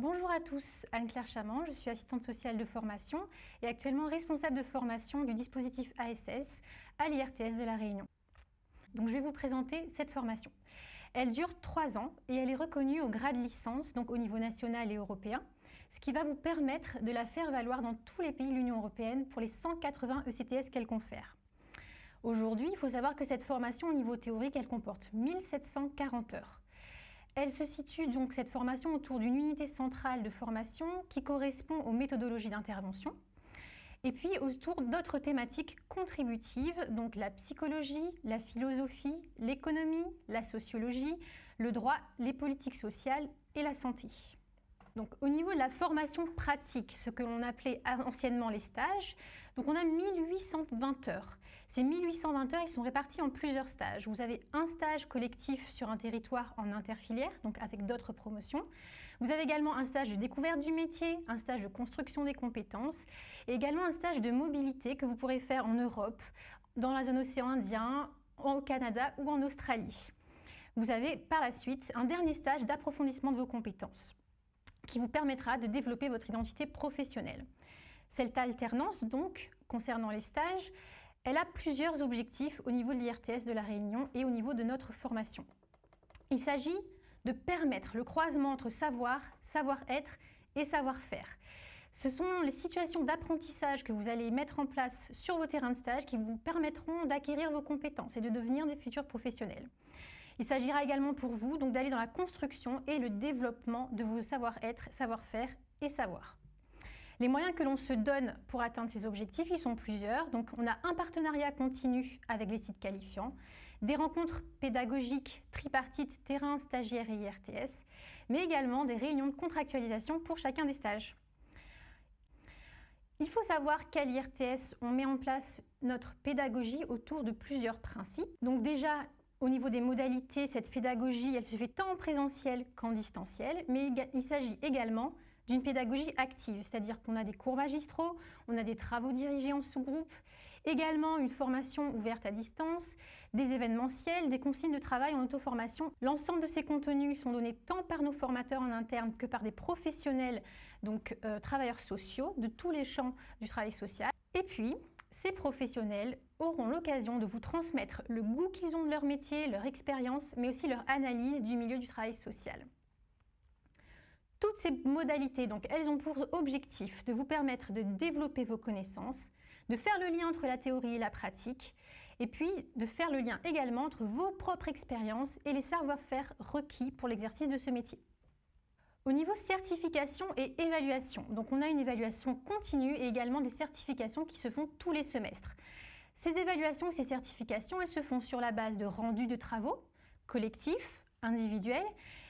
Bonjour à tous, Anne-Claire Chamand, je suis assistante sociale de formation et actuellement responsable de formation du dispositif ASS à l'IRTS de La Réunion. Donc je vais vous présenter cette formation. Elle dure 3 ans et elle est reconnue au grade licence, donc au niveau national et européen, ce qui va vous permettre de la faire valoir dans tous les pays de l'Union européenne pour les 180 ECTS qu'elle confère. Aujourd'hui, il faut savoir que cette formation au niveau théorique, elle comporte 1740 heures. Elle se situe donc, cette formation, autour d'une unité centrale de formation qui correspond aux méthodologies d'intervention et puis autour d'autres thématiques contributives, donc la psychologie, la philosophie, l'économie, la sociologie, le droit, les politiques sociales et la santé. Donc, au niveau de la formation pratique, ce que l'on appelait anciennement les stages, donc on a 1820 heures. Ces 1820 heures, ils sont répartis en plusieurs stages. Vous avez un stage collectif sur un territoire en interfilière, donc avec d'autres promotions. Vous avez également un stage de découverte du métier, un stage de construction des compétences et également un stage de mobilité que vous pourrez faire en Europe, dans la zone océan Indien, au Canada ou en Australie. Vous avez par la suite un dernier stage d'approfondissement de vos compétences, qui vous permettra de développer votre identité professionnelle. Cette alternance, donc, concernant les stages, elle a plusieurs objectifs au niveau de l'IRTS de La Réunion et au niveau de notre formation. Il s'agit de permettre le croisement entre savoir, savoir-être et savoir-faire. Ce sont les situations d'apprentissage que vous allez mettre en place sur vos terrains de stage qui vous permettront d'acquérir vos compétences et de devenir des futurs professionnels. Il s'agira également pour vous donc d'aller dans la construction et le développement de vos savoir-être, savoir-faire et savoir. Les moyens que l'on se donne pour atteindre ces objectifs, ils sont plusieurs. Donc, on a un partenariat continu avec les sites qualifiants, des rencontres pédagogiques tripartites terrain, stagiaires et IRTS, mais également des réunions de contractualisation pour chacun des stages. Il faut savoir qu'à l'IRTS, on met en place notre pédagogie autour de plusieurs principes. Donc déjà, au niveau des modalités, cette pédagogie, elle se fait tant en présentiel qu'en distanciel, mais il s'agit également d'une pédagogie active, c'est-à-dire qu'on a des cours magistraux, on a des travaux dirigés en sous-groupe, également une formation ouverte à distance, des événementiels, des consignes de travail en auto-formation. L'ensemble de ces contenus sont donnés tant par nos formateurs en interne que par des professionnels, donc travailleurs sociaux de tous les champs du travail social. Et puis, ces professionnels auront l'occasion de vous transmettre le goût qu'ils ont de leur métier, leur expérience, mais aussi leur analyse du milieu du travail social. Toutes ces modalités, donc, elles ont pour objectif de vous permettre de développer vos connaissances, de faire le lien entre la théorie et la pratique, et puis de faire le lien également entre vos propres expériences et les savoir-faire requis pour l'exercice de ce métier. Au niveau certification et évaluation, donc on a une évaluation continue et également des certifications qui se font tous les semestres. Ces évaluations et ces certifications, elles se font sur la base de rendus de travaux collectifs, individuels,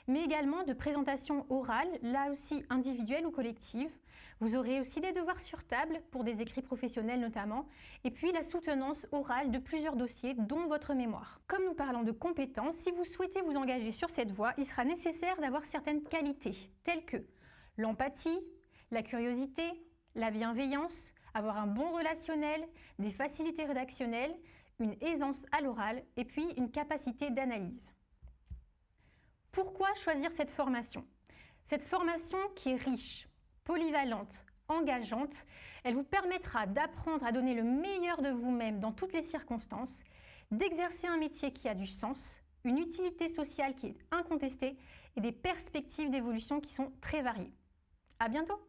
mais également de présentations orales, là aussi individuelles ou collectives. Vous aurez aussi des devoirs sur table pour des écrits professionnels notamment, et puis la soutenance orale de plusieurs dossiers, dont votre mémoire. Comme nous parlons de compétences, si vous souhaitez vous engager sur cette voie, il sera nécessaire d'avoir certaines qualités, telles que l'empathie, la curiosité, la bienveillance, avoir un bon relationnel, des facilités rédactionnelles, une aisance à l'oral et puis une capacité d'analyse. Pourquoi choisir cette formation? Cette formation qui est riche, polyvalente, engageante, elle vous permettra d'apprendre à donner le meilleur de vous-même dans toutes les circonstances, d'exercer un métier qui a du sens, une utilité sociale qui est incontestée et des perspectives d'évolution qui sont très variées. À bientôt!